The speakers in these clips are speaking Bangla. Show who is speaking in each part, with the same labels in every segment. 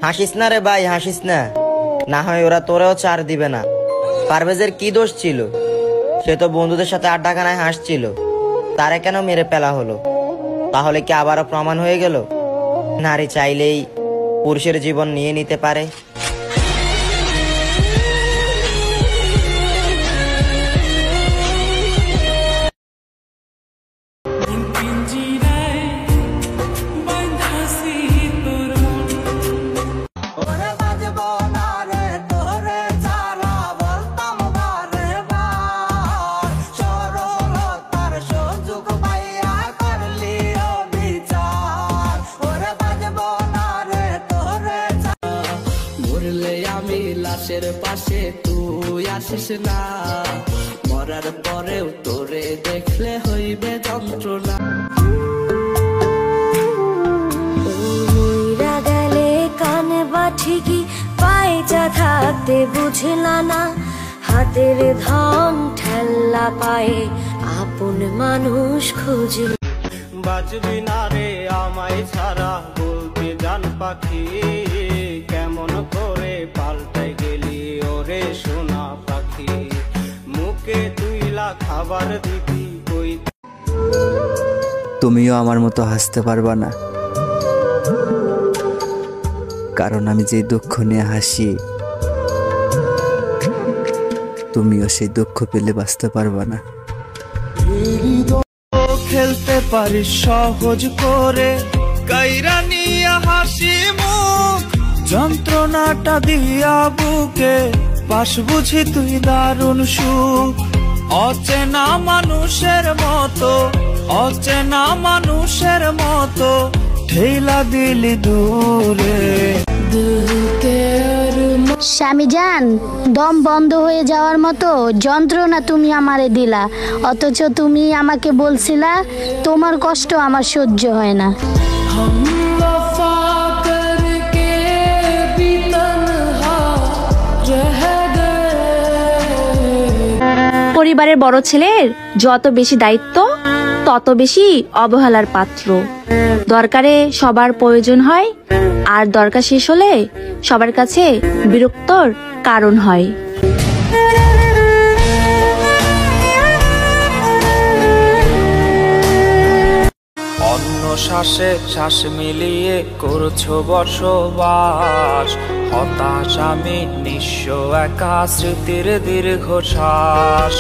Speaker 1: হাসিস না রে ভাই, হাসিস না, না হয় ওরা তোরেও চার দিবে না। পারভেজের কি দোষ ছিল? সে তো বন্ধুদের সাথে আড্ডাখানায় হাসছিল, তারে কেন মেরে ফেলা হলো? তাহলে কি আবারও প্রমাণ হয়ে গেল নারী চাইলেই পুরুষের জীবন নিয়ে নিতে পারে?
Speaker 2: লাশের পাশে তুই আসিস না, মরার পরেও তোরে দেখলে হইবে যন্ত্রণা।
Speaker 3: মইরা গেলে কানে বা ঠিকই পায়চা থাকতে বুঝলা না, হাতের ধন ঠেল্লা পায়ে আপন মানুষ খুঁজল।
Speaker 4: বাঁচবি না রে আমায় ছাড়া, বলতে জান পাখি কেমন করে পাল্টে গেলি ওরে সোনা পাখি, মুখে তুইলা খাবার দিবি কই?
Speaker 5: তুমিও আমার মতো হাসতে পারবা না, কারণ আমি যে দুঃখ নিয়ে হাসি তুমিও সেই দুঃখ পেলে বাঁচতে পারবা না।
Speaker 4: খেলতে পারিস সহজ করে কাইরা নিয়া হাসি মুখ, যন্ত্রণাটা দিয়া বুকে পাশ বুঝি তুই দারুণ সুখ। অচেনা মানুষের মতো, অচেনা মানুষের মতো ঠেলা দিলি দূরে।
Speaker 6: স্বামী জান, দম বন্ধ হয়ে যাওয়ার মতো যন্ত্রণা তুমি আমারে দিলা, অথচ তুমি আমাকে বলছিলা তোমার কষ্ট আমার সহ্য হয় না।
Speaker 7: পরিবারের বড় ছেলের যত বেশি দায়িত্ব তত বেশি অবহেলার পাত্র। দরকারে সবার প্রয়োজন হয়, আর দরকার শেষ হলে সবার কাছে বিরক্তর কারণ হয়।
Speaker 4: অন্য শ্বাসে শ্বাস মিলিয়ে করছো বসবাস, হতাশ আমি নিঃস্ব একা স্মৃতির দীর্ঘশ্বাস।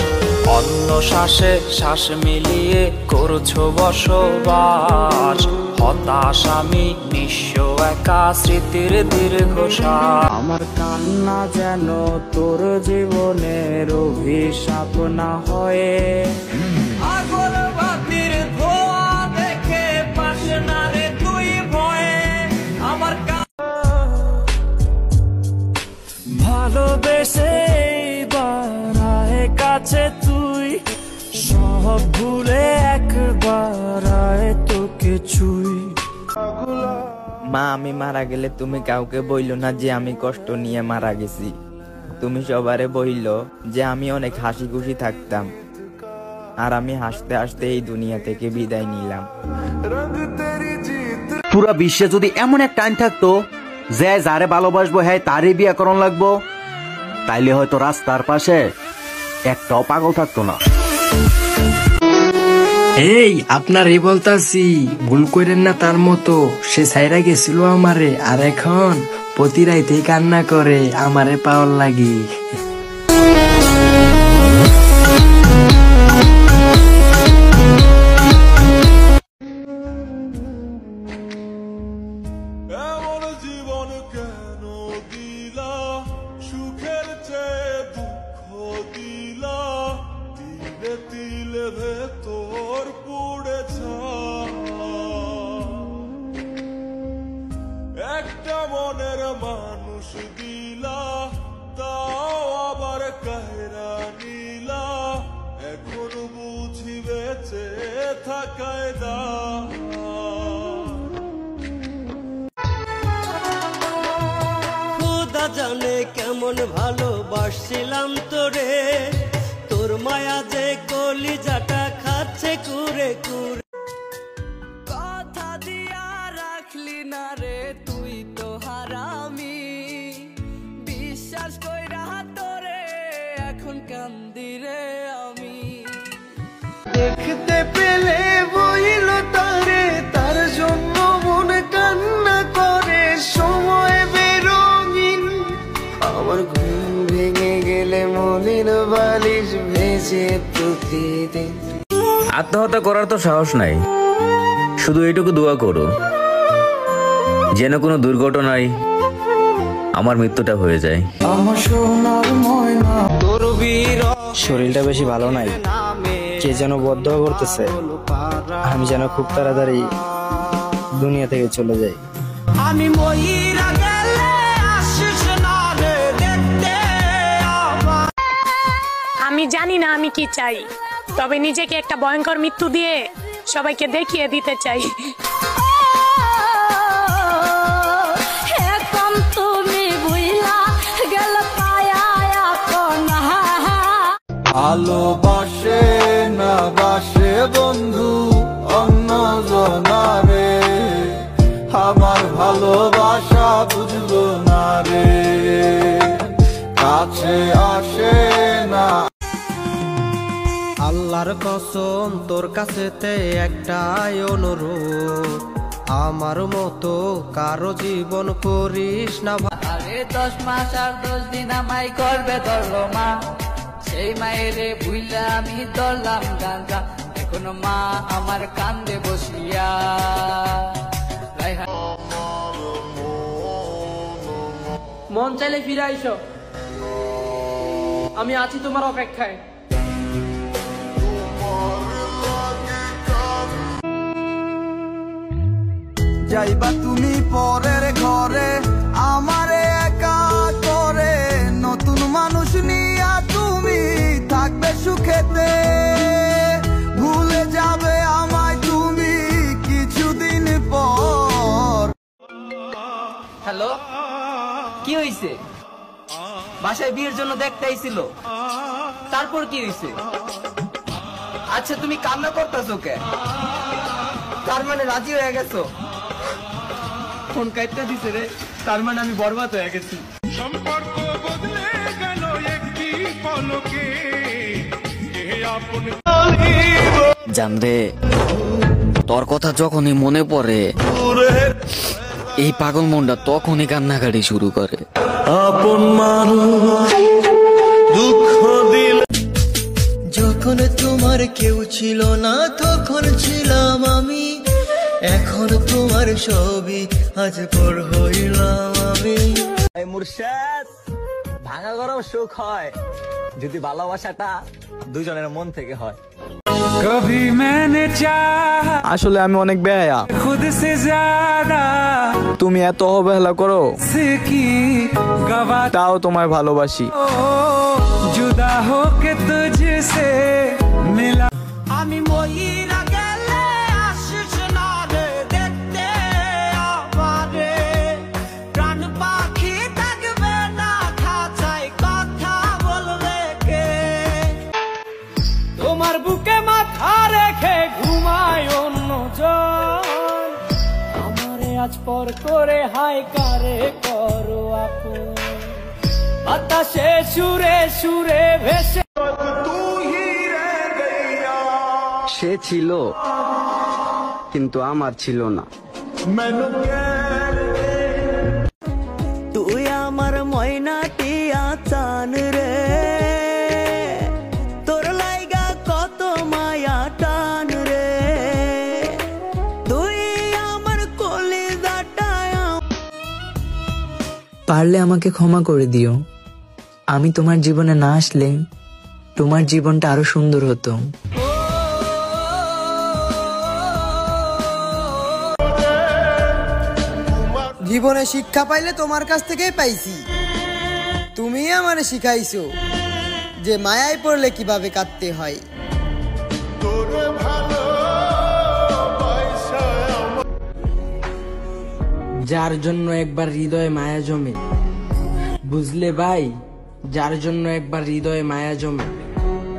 Speaker 4: অন্য শ্বাসে শ্বাস মিলিয়ে করছো বসবাস, হতাশ আমি নিঃস্ব একা স্মৃতির দীর্ঘশ্বাস। আমার কান্না যেন তোর জীবনের অভিশাপ না হয়, আগল বাতির ধোয়া দেখে পাস না রে তুই ভয়ে। আমার ভালোবেসে এইবার কাছে তুই, সব ভুলে একবার তোকে ছুই।
Speaker 1: মা, আমি মারা গেলে তুমি কাউকে বইলো না যে আমি কষ্ট নিয়ে মারা গেছি। তুমি সবারে বইলো যে আমি অনেক হাসি খুশি থাকতাম, আর আমি হাসতে হাসতে এই দুনিয়া থেকে বিদায় নিলাম।
Speaker 8: পুরা বিশ্বে যদি এমন এক টাইম থাকতো যে যারে ভালোবাসবো হ্যাঁ তারই বিয়ে করণ লাগবো, তাইলে হয়তো রাস্তার পাশে একটাও পাগল থাকতো না।
Speaker 9: এই আপনার এই বলতাছি, ভুল করেন না তার মতো। সে সাইরা গেছিল আমারে, আর এখন প্রতি রাইতেই কান্না করে আমারে পাওয়ার লাগি।
Speaker 4: একটা মনের মানুষ দিলা, তাও আবার কাহেরা নিলা, এখন বুঝি বেঁচে থাকায় দা। খোদা জানে কেমন ভালোবাসছিলাম তোরে, তোর মায়া যে কলিজাটা খাচ্ছে কুরে কুরে। কথা দিয়া রাখলি না রে তুই তো হারামি। দেখতে পেলে বইল তারে, তার জন্য মন কান্না করে। সময় বেরঙিন আমার ঘুম ভেঙে গেলে মনের বালিশ ভেজে প্রতিদিন।
Speaker 10: আত্মহত্যা করার তো সাহস নাই, শুধু এইটুকু দোয়া করো যেন কোনো দুর্ঘটনায় আমার মৃত্যুটা হয়ে যায়।
Speaker 4: আমার সোনার ময়না তোর বীর
Speaker 9: শরীরটা বেশি ভালো নাই, কে যেন বদ্ধ করতেছে, আমি যেন খুব তাড়াতাড়ি দুনিয়া থেকে চলে যাই।
Speaker 4: আমি ময়ূরা গেলে আসিস না রে দেখতে আমার।
Speaker 11: আমি জানি না আমি কি চাই, তবে নিজেকে একটা ভয়ঙ্কর মৃত্যু দিয়ে সবাইকে দেখিয়ে দিতে চাই।
Speaker 4: ভালোবাসে না বাসে বন্ধু অন্য জনারে, আমার ভালোবাসা বুঝলো না রে, কাছে আসে না। আল্লাহর কসম তোর কাছেতে একটাই অনুরোধ, আমার মতো কারো জীবন করিস না।
Speaker 2: আরে 10 মাস আর 10 দিন আমায় করবে ধরলো মা, সেই মায়েরে ভুইলা আমি ধরলাম গাঞ্জা, এখন মা আমার কান্দে বসিয়া।
Speaker 12: মন চাইলে ফিরে আইসো, আমি আছি তোমার অপেক্ষায়।
Speaker 4: যাইবা তুমি পরের ঘরে আমারে একা করে, নতুন মানুষ নিয়া তুমি থাকবে সুখেতে, ভুলে যাবে আমায় তুমি কিছুদিন পর।
Speaker 12: হ্যালো, কি হয়েছে? বাসায় বিয়ের জন্য দেখতে আইছিল, তারপর কি হয়েছে? আচ্ছা তুমি কান্না করতেছো কে? তার মানে রাজি হয়ে গেছো? ফোন কাটটা দিছে রে, তার মানে আমি বরবাদ হয়ে গেছি।
Speaker 4: সম্পর্ক বদলে গেল একটি পলকে, আপন
Speaker 10: জানরে তোর কথা যখনই মনে পড়ে এই পাগল মনটা তখনই কান্নাকাটি শুরু করে।
Speaker 4: আপন মানুষ দুঃখ দিল, যখন তোমার কেউ ছিল না তখন ছিলাম আমি, এখন তোমার ছবি আজ পর হইলাম আমি।
Speaker 12: মুর্শিদ, ভাঙা গরম সুখ হয় যদি ভালোবাসাটা দুজনের মন থেকে হয়।
Speaker 4: কভি मैंने चाहा,
Speaker 9: আসলে আমি অনেক বেহায়া,
Speaker 4: खुद से ज्यादा
Speaker 9: তুমি এত অবহেলা করো,
Speaker 4: की गवा
Speaker 9: তাও তোমায় ভালোবাসি।
Speaker 4: जुदा हो के तुझसे मिला। আমি ময়ূরা গেলে আসিস না রে দেখতে আমারে, প্রাণ পাখি থাকবে না খাঁচায় কথা বলবে কে, তোমার বুকে মাথা রেখে ঘুমায় অন্যজন, আমারে আজ পর করে হাই কারে করো আপন, বাতাসে সুরে সুরে ভেসে।
Speaker 9: সে ছিল কিন্তু আমার ছিল না।
Speaker 4: তুই আমার ময়নাটি আচান রে, তোর লাইগা কত মায়া টান রে, তুই আমার কলিজাটা।
Speaker 5: পারলে আমাকে ক্ষমা করে দিও, আমি তোমার জীবনে না আসলে তোমার জীবনটা আরো সুন্দর হতো।
Speaker 12: জীবনে শিক্ষা পাইলে তোমার কাছ থেকেই পাইছি, তুমি আমারে শিখাইছো যে মায়ায় পড়লে কিভাবে কাঁদতে হয়।
Speaker 9: যার জন্য একবার হৃদয়ে মায়া জমে, বুঝলে ভাই, যার জন্য একবার হৃদয়ে মায়া জমে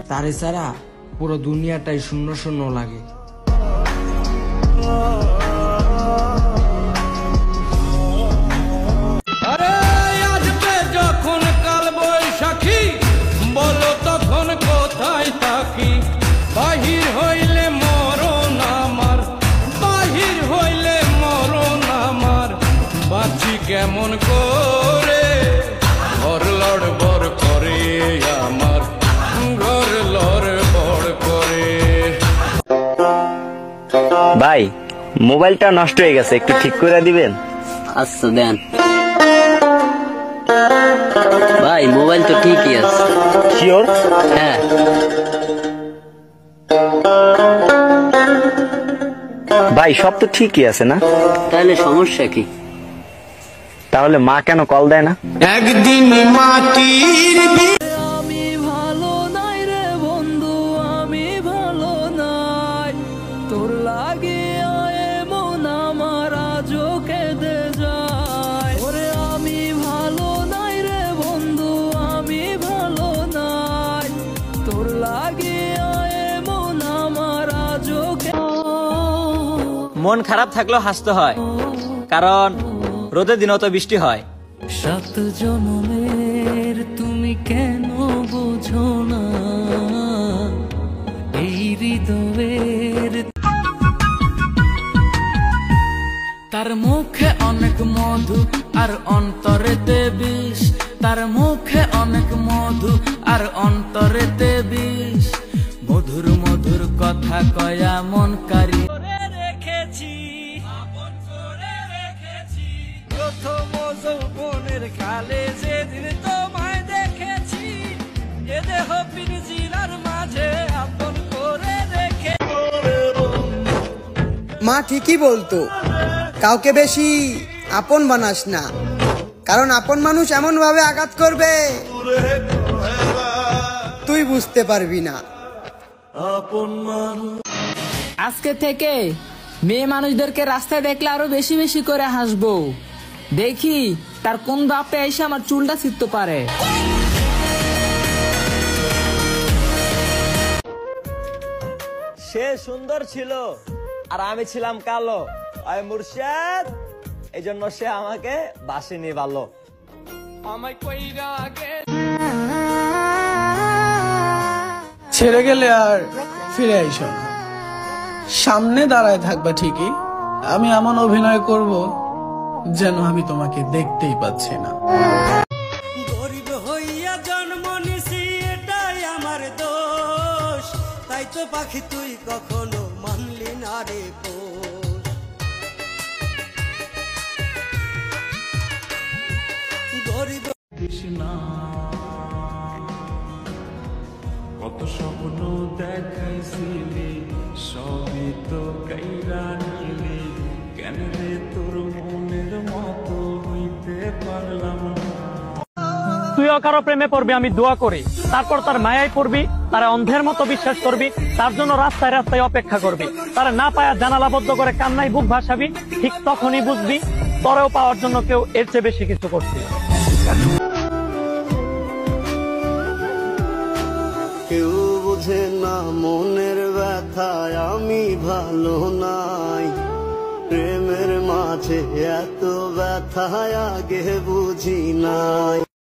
Speaker 9: তারে ছাড়া পুরো দুনিয়াটাই শূন্য শূন্য লাগে।
Speaker 4: আরে আসবে যখন কাল বৈশাখী, বলো তখন কোথায় থাকি, বাহির হইলে
Speaker 13: কেমন করে ঘর লড়বড় করে আমার ঘর লড়বড় করে।
Speaker 14: ভাই মোবাইলটা নষ্ট হয়ে গেছে, একটু ঠিক করে দিবেন?
Speaker 15: আচ্ছা দেন। ভাই মোবাইল তো ঠিকই আছে।
Speaker 14: শিওর?
Speaker 15: হ্যাঁ।
Speaker 14: ভাই সব তো ঠিকই আছে না?
Speaker 15: তাহলে সমস্যা কি?
Speaker 14: তাহলে মা কেন কল দেয় না?
Speaker 13: একদিন মাটির
Speaker 2: আমি ভালো নাই রে বন্ধু, আমি ভালো নাই, তোর লাগে এমন আমার আজও কেঁদে যায়। ওরে আমি ভালো নাই রে বন্ধু, আমি ভালো নাই, তোর লাগে এমন আমার আজও।
Speaker 16: মন খারাপ থাকলেও হাসতে হয়, কারণ রোদের দিনও তো বৃষ্টি হয়।
Speaker 2: 7 জনমের তুমি কেন বোঝো না এই হৃদয়ের। তার মুখে অনেক মধু আর অন্তরেতে বিষ, তার মুখে অনেক মধু আর অন্তরেতে বিষ, মধুর মধুর কথা কয়া মন কারি রেখেছি, প্রথম যৌবনের কালে যেদিন তোমায় দেখেছি, এ দেহ পিঞ্জিরার মাঝে আপন করে রেখে।
Speaker 17: মা ঠিকই বলতো, কাউকে বেশি আপন বানাস না, কারণ আপন মানুষ এমন ভাবে আঘাত করবে তুই বুঝতে পারবি না।
Speaker 9: আজকে থেকে মেয়ে মানুষদেরকে রাস্তায় দেখলে আরো বেশি বেশি করে হাসবো, দেখি তার কোন বাপে এসে আমার চুলটা ছিঁড়তে পারে।
Speaker 16: সে সুন্দর ছিল আর আমি ছিলাম কালো, আয় মুর্শিদ, এই জন্য সে আমাকে বাসিনি ভালো।
Speaker 2: আমায় কইরা আগে
Speaker 4: ছেড়ে গেলে আর ফিরে আইসো না, সামনে দাঁড়ায় থাকবা ঠিকই, আমি এমন অভিনয় করব যেন আমি তোমাকে দেখতেই পাচ্ছি না। গরিব হইয়া জন্ম নিছি এটাই আমার দোষ, তাই তো পাখি তুই কখনো মানলি না রে পোষ। গরিব
Speaker 13: কৃষ্ণা কত স্বপ্ন দেখাইছিলি, সবই তো কাইরা নিলি, কেন রে তোর মনের মতো হইতে পারলাম না।
Speaker 18: তুইও কারো প্রেমে পড়বি আমি দোয়া করি, তারপর তার মায়ায় পড়বি, তারা অন্ধের মতো বিশ্বাস করবি, তার জন্য রাস্তায় রাস্তায় অপেক্ষা করবি, তারা না পায়া জানালাবদ্ধ করে কান্নায় বুক ভাসাবি, ঠিক তখনই বুঝবি তরেও পাওয়ার জন্য কেউ এর চেয়ে বেশি কিছু করছে।
Speaker 4: কেউ বুঝে না মনের ব্যথায় আমি ভালো নাই, প্রেমের মাঝে এত ব্যথায় আগে বুঝি নাই।